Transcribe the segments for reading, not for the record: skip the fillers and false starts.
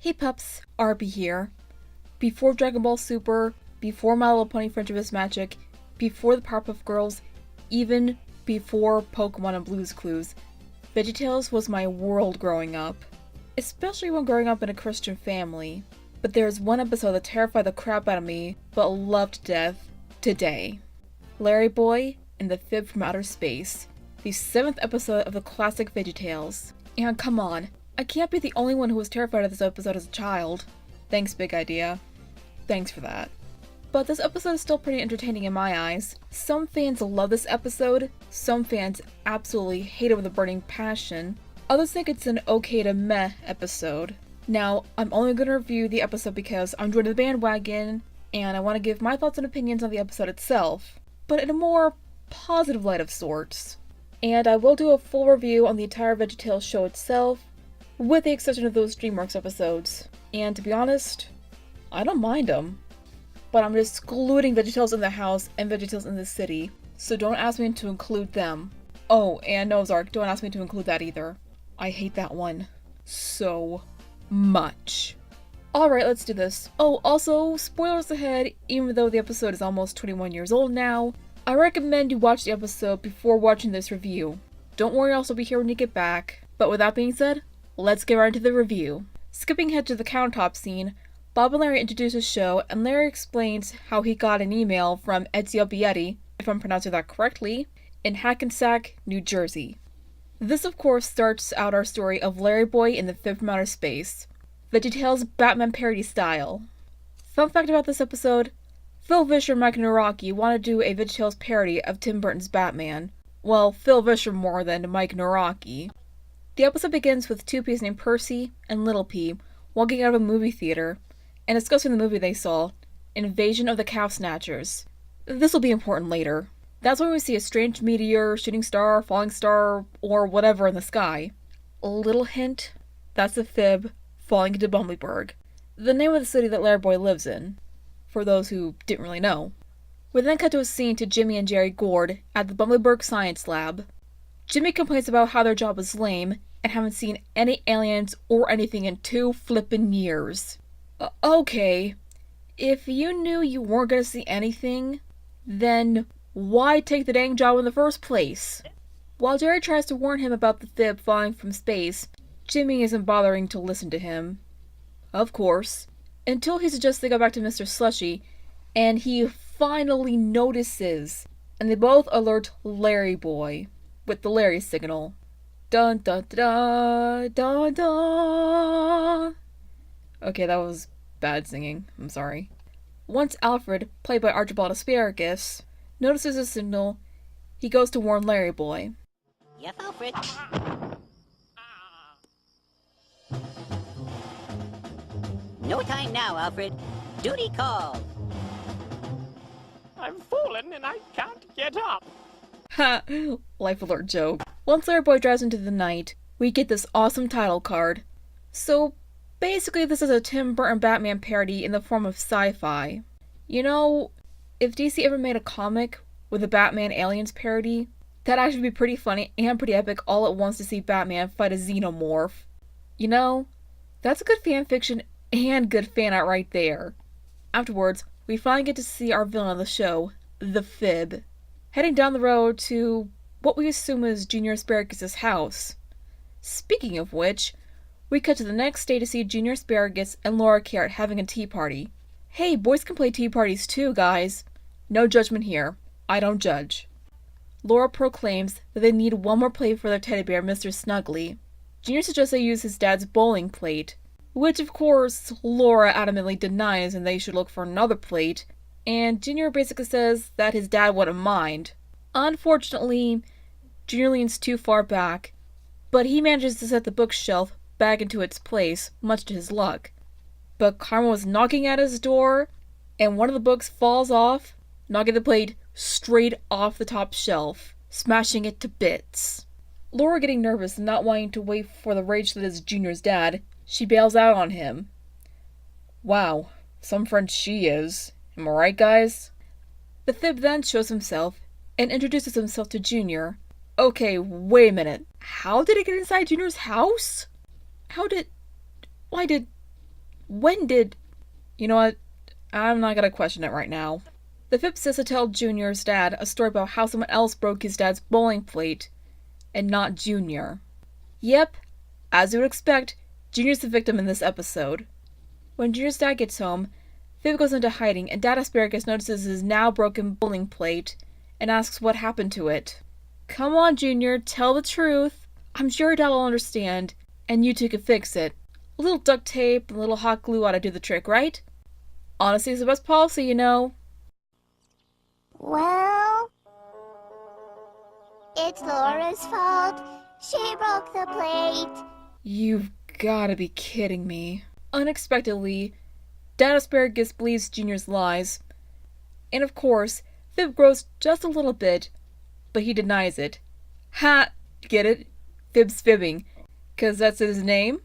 Hey pups, RB here. Before Dragon Ball Super, before My Little Pony Friendship is Magic, before the Powerpuff Girls, even before Pokemon and Blue's Clues, VeggieTales was my world growing up. Especially when growing up in a Christian family. But there's one episode that terrified the crap out of me, but loved to death, today. Larryboy and the Fib from Outer Space, the 7th episode of the classic VeggieTales. And come on, I can't be the only one who was terrified of this episode as a child. Thanks, Big Idea. Thanks for that. But this episode is still pretty entertaining in my eyes. Some fans love this episode, some fans absolutely hate it with a burning passion, others think it's an okay to meh episode. Now, I'm only going to review the episode because I'm joining the bandwagon, and I want to give my thoughts and opinions on the episode itself, but in a more positive light of sorts. And I will do a full review on the entire VeggieTales show itself, with the exception of those DreamWorks episodes. And to be honest, I don't mind them. But I'm excluding VeggieTales in the House and VeggieTales in the City, so don't ask me to include them. Oh, and Noah's Ark, don't ask me to include that either. I hate that one so much. Alright, let's do this. Oh, also, spoilers ahead, even though the episode is almost 21 years old now, I recommend you watch the episode before watching this review. Don't worry, I'll also be here when you get back. But with that being said, let's get right into the review. Skipping ahead to the countertop scene, Bob and Larry introduce the show, and Larry explains how he got an email from Ezio Bietti, if I'm pronouncing that correctly, in Hackensack, New Jersey. This, of course, starts out our story of Larryboy in the Fib from Outer Space, VeggieTales Batman parody style. Fun fact about this episode, Phil Vischer and Mike Naraki want to do a VeggieTales parody of Tim Burton's Batman. Well, Phil Vischer more than Mike Naraki. The episode begins with two P's named Percy and Little P walking out of a movie theater and discussing the movie they saw, Invasion of the Calf Snatchers. This will be important later. That's when we see a strange meteor, shooting star, falling star, or whatever in the sky. A little hint, that's a Fib falling into Bumbleburg, the name of the city that Larryboy lives in, for those who didn't really know. We then cut to a scene to Jimmy and Jerry Gord at the Bumbleburg Science Lab. Jimmy complains about how their job is lame and haven't seen any aliens or anything in 2 flippin' years. Okay, if you knew you weren't gonna see anything, then why take the dang job in the first place? While Jerry tries to warn him about the Fib falling from space, Jimmy isn't bothering to listen to him. Of course, until he suggests they go back to Mr. Slushy, and he finally notices, and they both alert Larryboy with the Larry signal. Dun dun dun dun dun. Okay, that was bad singing. I'm sorry. Once Alfred, played by Archibald Asparagus, notices the signal, he goes to warn Larryboy. Yes, Alfred. No time now, Alfred. Duty called. I'm fallen and I can't get up. Ha! Life alert joke. Once Larryboy drives into the night, we get this awesome title card. So basically this is a Tim Burton Batman parody in the form of sci-fi. You know, if DC ever made a comic with a Batman Aliens parody, that'd actually be pretty funny and pretty epic all at once to see Batman fight a xenomorph. You know, that's a good fanfiction and good fan art right there. Afterwards, we finally get to see our villain of the show, the Fib, heading down the road to what we assume is Junior Asparagus' house. Speaking of which, we cut to the next day to see Junior Asparagus and Laura Carrot having a tea party. Hey, boys can play tea parties too, guys. No judgment here. I don't judge. Laura proclaims that they need one more plate for their teddy bear, Mr. Snuggly. Junior suggests they use his dad's bowling plate, which of course Laura adamantly denies and they should look for another plate, and Junior basically says that his dad wouldn't mind. Unfortunately, Junior leans too far back, but he manages to set the bookshelf back into its place, much to his luck. But Karma was knocking at his door, and one of the books falls off, knocking the plate straight off the top shelf, smashing it to bits. Laura, getting nervous and not wanting to wait for the rage that is Junior's dad, she bails out on him. Wow, some friend she is. Am I right, guys? The Fib then shows himself and introduces himself to Junior. Okay, wait a minute. How did it get inside Junior's house? Why did When did... You know what? I'm not gonna question it right now. The Fib says to tell Junior's dad a story about how someone else broke his dad's bowling plate, and not Junior. Yep, as you would expect, Junior's the victim in this episode. When Junior's dad gets home, Fib goes into hiding, and Dad Asparagus notices his now broken bowling plate and asks what happened to it. Come on, Junior, tell the truth. I'm sure your dad will understand, and you two can fix it. A little duct tape and a little hot glue ought to do the trick, right? Honesty is the best policy, you know. Well, it's Laura's fault. She broke the plate. You've gotta be kidding me. Unexpectedly, Dad Asparagus believes Junior's lies. And of course, Fib grows just a little bit, but he denies it. Ha! Get it? Fib's fibbing. 'Cause that's his name?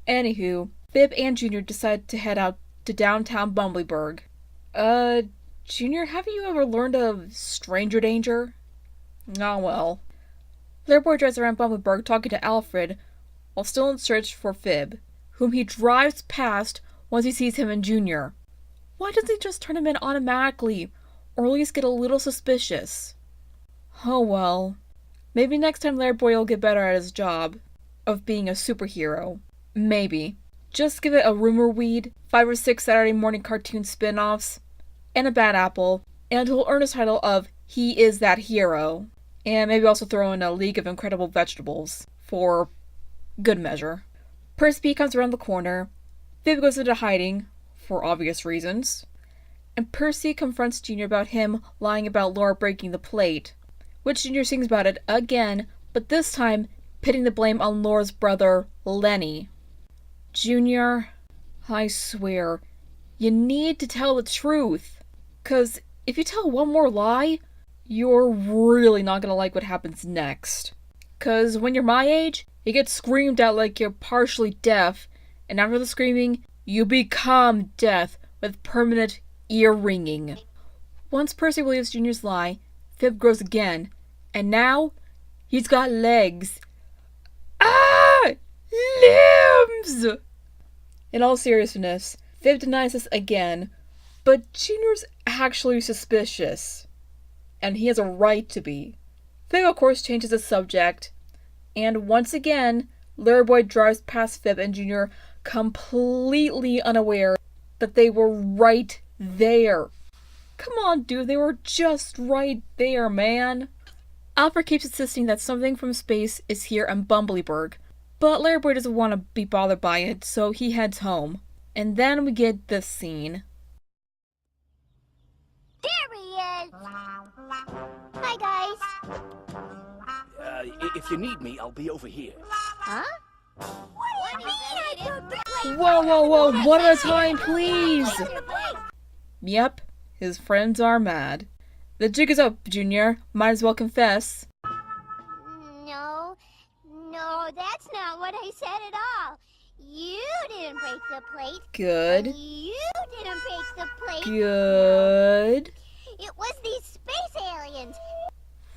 Anywho, Fib and Junior decide to head out to downtown Bumbleburg. Junior, haven't you ever learned of stranger danger? Ah, well. Larryboy drives around Bumbleburg talking to Alfred, while still in search for Fib, whom he drives past once he sees him and Junior. Why doesn't he just turn him in automatically, or at least get a little suspicious? Oh well. Maybe next time Larryboy will get better at his job of being a superhero. Maybe. Just give it a rumor weed, 5 or 6 Saturday morning cartoon spin-offs, and a bad apple, and he'll earn his title of He Is That Hero. And maybe also throw in a League of Incredible Vegetables, for good measure. Percy comes around the corner, Fib goes into hiding, for obvious reasons, and Percy confronts Junior about him lying about Laura breaking the plate, which Junior sings about it again, but this time pitting the blame on Laura's brother, Lenny. Junior, I swear, you need to tell the truth, 'cause if you tell one more lie, you're really not gonna like what happens next. 'Cause when you're my age, you get screamed at like you're partially deaf, and after the screaming, you become deaf with permanent ear ringing. Once Percy believes Junior's lie, Fib grows again, and now he's got legs. Ah! Limbs! In all seriousness, Fib denies this again, but Junior's actually suspicious. And he has a right to be. Fib, of course, changes the subject, and once again, Larryboy drives past Fib and Junior completely unaware that they were right there. Come on, dude, they were just right there, man. Alfred keeps insisting that something from space is here in Bumbleburg, but Larryboy doesn't want to be bothered by it, so he heads home. And then we get this scene. There he is. Hi, guys. If you need me, I'll be over here. Huh? What do you mean I broke the plate? Whoa, one at a time, please! Yep, his friends are mad. The jig is up, Junior. Might as well confess. No, that's not what I said at all. You didn't break the plate. Good. You didn't break the plate. Good. It was these space aliens.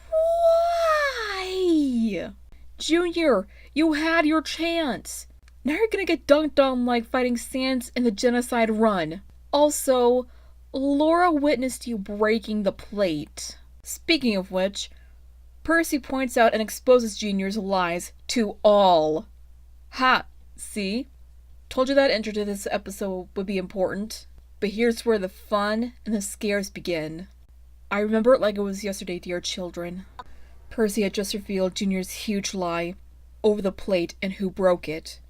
Why? Junior, you had your chance. Now you're gonna get dunked on like fighting Sans in the Genocide Run. Also, Laura witnessed you breaking the plate. Speaking of which, Percy points out and exposes Junior's lies to all. Ha! See? Told you that intro to this episode would be important. But here's where the fun and the scares begin. I remember it like it was yesterday, dear children. Percy had just revealed Junior's huge lie over the plate and who broke it.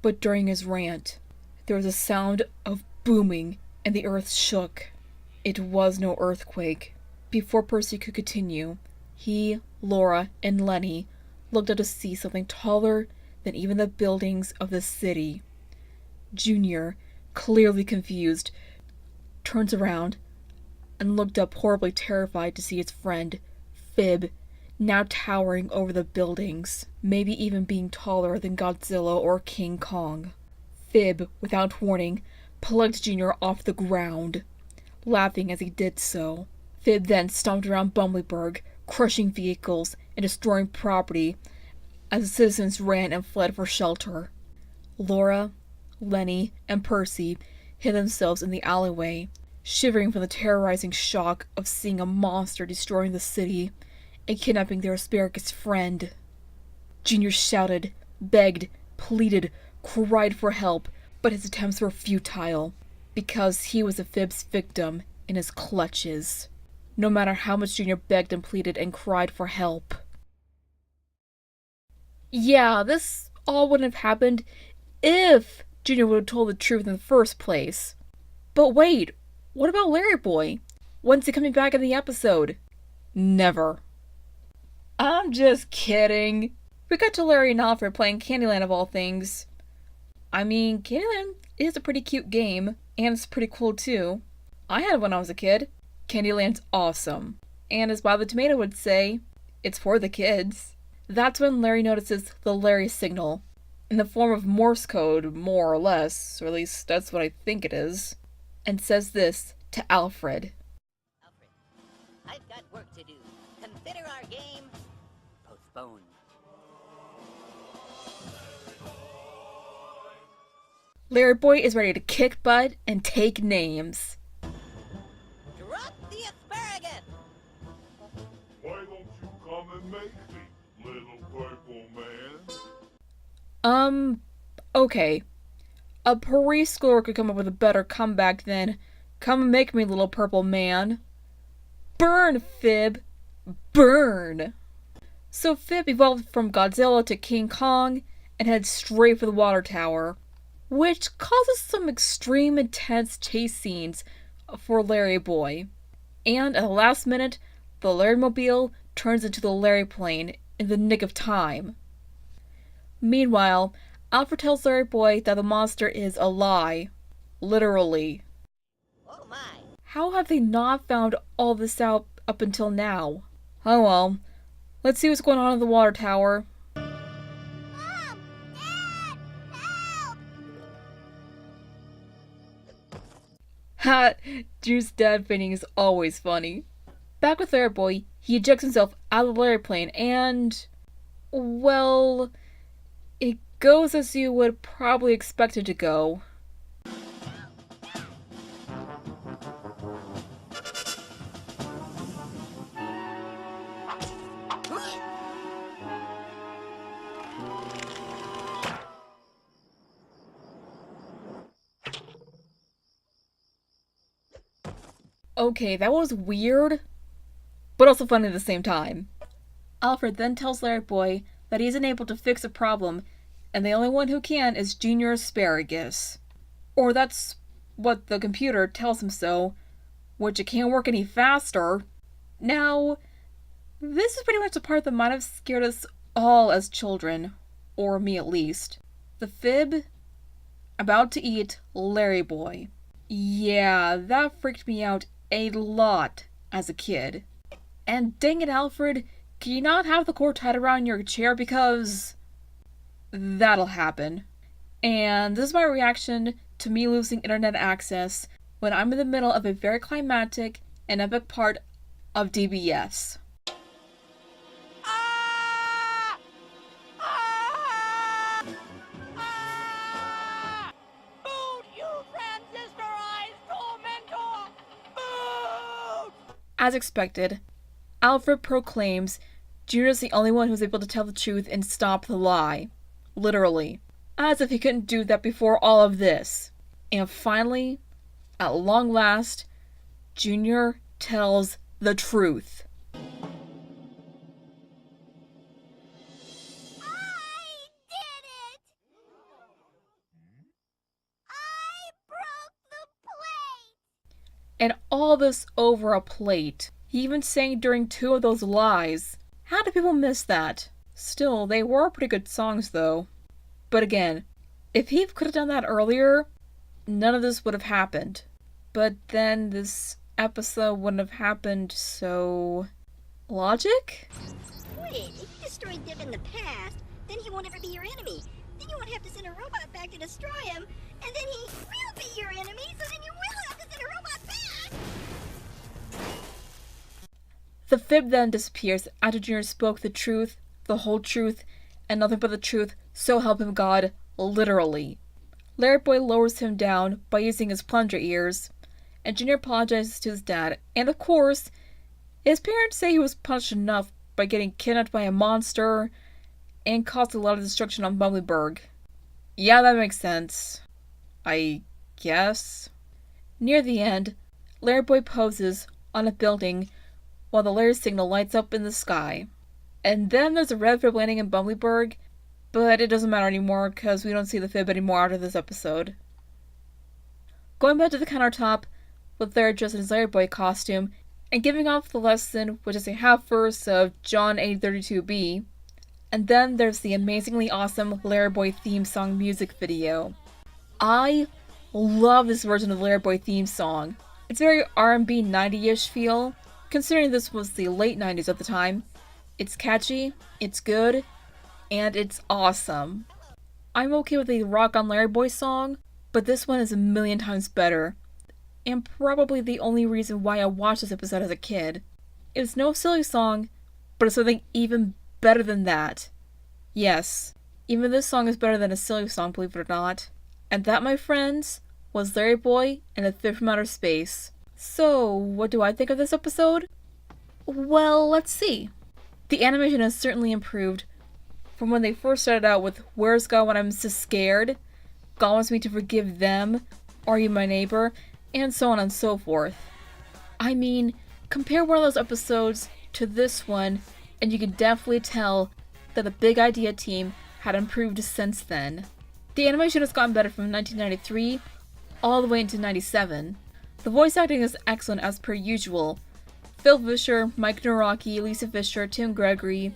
But during his rant, there was a sound of booming and the earth shook. It was no earthquake. Before Percy could continue, he, Laura, and Lenny looked up to see something taller than even the buildings of the city. Junior, clearly confused, turns around and looked up horribly terrified to see his friend, Fib, now towering over the buildings, maybe even being taller than Godzilla or King Kong. Fib, without warning, plucked Junior off the ground, laughing as he did so. Fib then stomped around Bumbleburg, crushing vehicles and destroying property as the citizens ran and fled for shelter. Laura, Lenny, and Percy hid themselves in the alleyway, shivering from the terrorizing shock of seeing a monster destroying the city and kidnapping their asparagus friend. Junior shouted, begged, pleaded, cried for help, but his attempts were futile, because he was a Fib's victim in his clutches, no matter how much Junior begged and pleaded and cried for help. Yeah, this all wouldn't have happened if Junior would have told the truth in the first place. But wait, what about Larryboy? When's he coming back in the episode? Never. I'm just kidding. We got to Larry and Alfred playing Candyland of all things. I mean, Candyland is a pretty cute game, and it's pretty cool too. I had it when I was a kid. Candyland's awesome. And as Bob the Tomato would say, it's for the kids. That's when Larry notices the Larry signal, in the form of Morse code, more or less, or at least that's what I think it is, and says this to Alfred. Alfred, I've got work to do. Consider our game postponed. Larryboy is ready to kick butt and take names. Drop the asparagus! Why don't you come and make me, little purple man? Okay. A preschooler could come up with a better comeback than, "Come and make me, little purple man." Burn, Fib! Burn! So Fib evolved from Godzilla to King Kong and heads straight for the water tower, which causes some extreme intense chase scenes for Larryboy. And at the last minute, the Larrymobile turns into the Larry plane in the nick of time. Meanwhile, Alfred tells Larryboy that the monster is a lie. Literally. Oh my! How have they not found all this out up until now? Oh well. Let's see what's going on in the water tower. Mom! Dad! Help! Ha! Drew's dad fainting is always funny. Back with Larryboy, he ejects himself out of the Larry plane and... well... it goes as you would probably expect it to go. Okay, that was weird, but also funny at the same time. Alfred then tells Larryboy that he isn't able to fix a problem, and the only one who can is Junior Asparagus. Or that's what the computer tells him so, which it can't work any faster. Now, this is pretty much the part that might have scared us all as children, or me at least. The Fib about to eat Larryboy. Yeah, that freaked me out a lot as a kid. And dang it, Alfred, can you not have the cord tied around your chair because... that'll happen. And this is my reaction to me losing internet access when I'm in the middle of a very climactic and epic part of DBS. Ah! Ah! Ah! Boot, you transistorized tormentor! Boot! As expected, Alfred proclaims Junior's the only one who's able to tell the truth and stop the lie. Literally. As if he couldn't do that before all of this. And finally, at long last, Junior tells the truth. I did it! I broke the plate! And all this over a plate. He even sang during 2 of those lies. How did people miss that? Still, they were pretty good songs though. But again, if he could have done that earlier, none of this would have happened. But then this episode wouldn't have happened, so... logic? Wait, if you destroyed Div in the past, then he won't ever be your enemy. Then you won't have to send a robot back to destroy him, and then he will be your enemy, so then you will have to send a robot back! The Fib then disappears after Junior spoke the truth, the whole truth, and nothing but the truth, so help him God, literally. Larryboy lowers him down by using his plunger ears, and Junior apologizes to his dad, and of course, his parents say he was punished enough by getting kidnapped by a monster and caused a lot of destruction on Bumbleberg. Yeah, that makes sense. I guess. Near the end, Larryboy poses on a building while the Larry signal lights up in the sky. And then there's a red fib landing in Bumbleberg, but it doesn't matter anymore because we don't see the fib anymore after this episode. Going back to the countertop, with Larry dressed in his Larryboy costume, and giving off the lesson, which is a half verse of John 8:32b, and then there's the amazingly awesome Larryboy theme song music video. I love this version of the Larryboy theme song. It's very R&B 90-ish feel, considering this was the late 90s at the time. It's catchy, it's good, and it's awesome. I'm okay with the Rock on Larryboy song, but this one is a million times better, and probably the only reason why I watched this episode as a kid. It's no silly song, but it's something even better than that. Yes, even this song is better than a silly song, believe it or not. And that, my friends, was Larryboy and the Fib from Outer Space. So, what do I think of this episode? Well, let's see. The animation has certainly improved from when they first started out with Where's God When I'm So Scared, God Wants Me to Forgive Them, Are You My Neighbor, and so on and so forth. I mean, compare one of those episodes to this one, and you can definitely tell that the Big Idea team had improved since then. The animation has gotten better from 1993 all the way into 97. The voice acting is excellent as per usual. Phil Vischer, Mike Naraki, Lisa Fisher, Tim Gregory,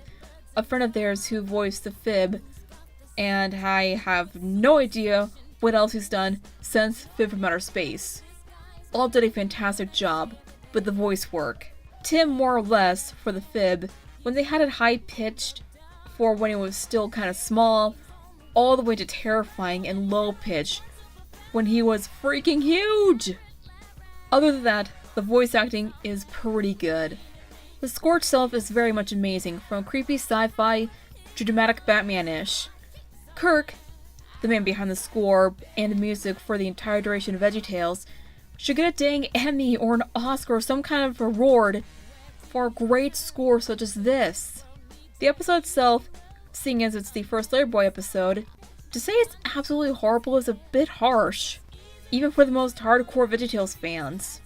a friend of theirs who voiced the Fib, and I have no idea what else he's done since Fib from Outer Space. All did a fantastic job with the voice work. Tim more or less for the Fib, when they had it high-pitched for when it was still kind of small, all the way to terrifying and low-pitched when he was freaking huge! Other than that, the voice acting is pretty good. The score itself is very much amazing, from creepy sci-fi to dramatic Batman-ish. Kirk, the man behind the score and the music for the entire duration of VeggieTales, should get a dang Emmy or an Oscar or some kind of reward for a great score such as this. The episode itself, seeing as it's the first Larryboy episode, to say it's absolutely horrible is a bit harsh, even for the most hardcore VeggieTales fans.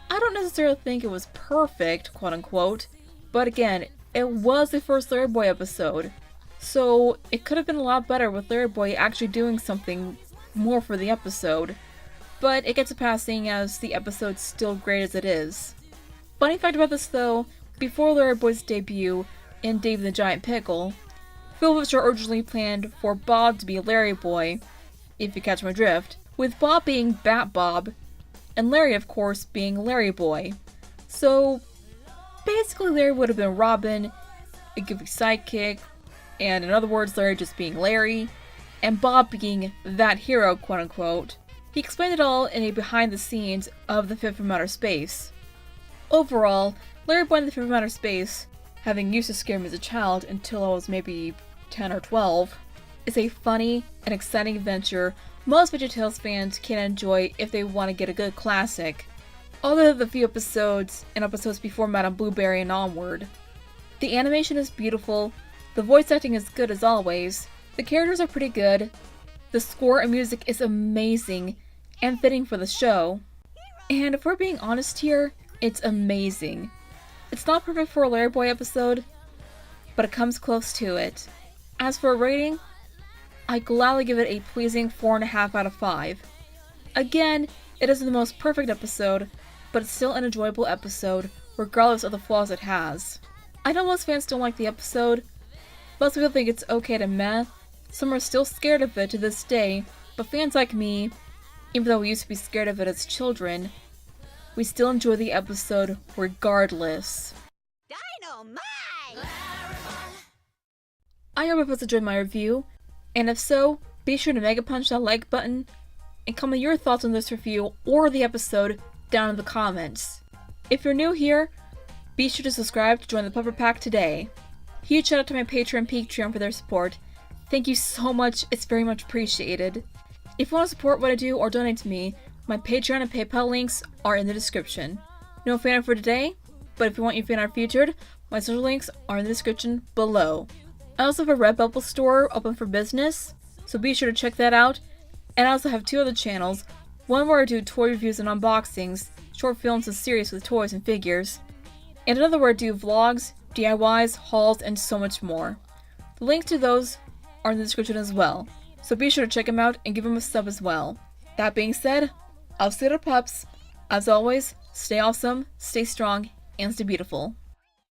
I don't necessarily think it was perfect, quote unquote, but again, it was the first Larryboy episode, so it could have been a lot better with Larryboy actually doing something more for the episode, but it gets a pass seeing as the episode's still great as it is. Funny fact about this though, before Larryboy's debut in Dave the Giant Pickle, Phil Vischer originally planned for Bob to be Larryboy, if you catch my drift, with Bob being Bat Bob, and Larry of course being Larryboy. So basically Larry would have been Robin, a goofy sidekick, and in other words Larry just being Larry, and Bob being that hero, quote unquote. He explained it all in a behind the scenes of the Fib from Outer Space. Overall, Larryboy and the Fib from Outer Space, having used to scare me as a child until I was maybe 10 or 12, is a funny and exciting adventure most VeggieTales fans can enjoy if they want to get a good classic, other than the few episodes and episodes before Madame Blueberry and onward. The animation is beautiful, the voice acting is good as always, the characters are pretty good, the score and music is amazing and fitting for the show, and if we're being honest here, it's amazing. It's not perfect for a Larryboy episode, but it comes close to it. As for a rating, I gladly give it a pleasing 4.5 out of 5. Again, it isn't the most perfect episode, but it's still an enjoyable episode, regardless of the flaws it has. I know most fans don't like the episode, most people think it's okay to meh, some are still scared of it to this day, but fans like me, even though we used to be scared of it as children, we still enjoy the episode regardless. Dynamite! I hope you guys enjoyed my review, and if so, be sure to mega punch that like button, and comment your thoughts on this review or the episode down in the comments. If you're new here, be sure to subscribe to join the Pupper Pack today. Huge shout out to my Patreon and Patreon for their support. Thank you so much, it's very much appreciated. If you want to support what I do or donate to me, my Patreon and PayPal links are in the description. No fan art for today, but if you want your fan art featured, my social links are in the description below. I also have a Redbubble store open for business, so be sure to check that out. And I also have 2 other channels, one where I do toy reviews and unboxings, short films and series with toys and figures, and another where I do vlogs, DIYs, hauls, and so much more. The links to those are in the description as well, so be sure to check them out and give them a sub as well. That being said, I'll see you later, pups. As always, stay awesome, stay strong, and stay beautiful.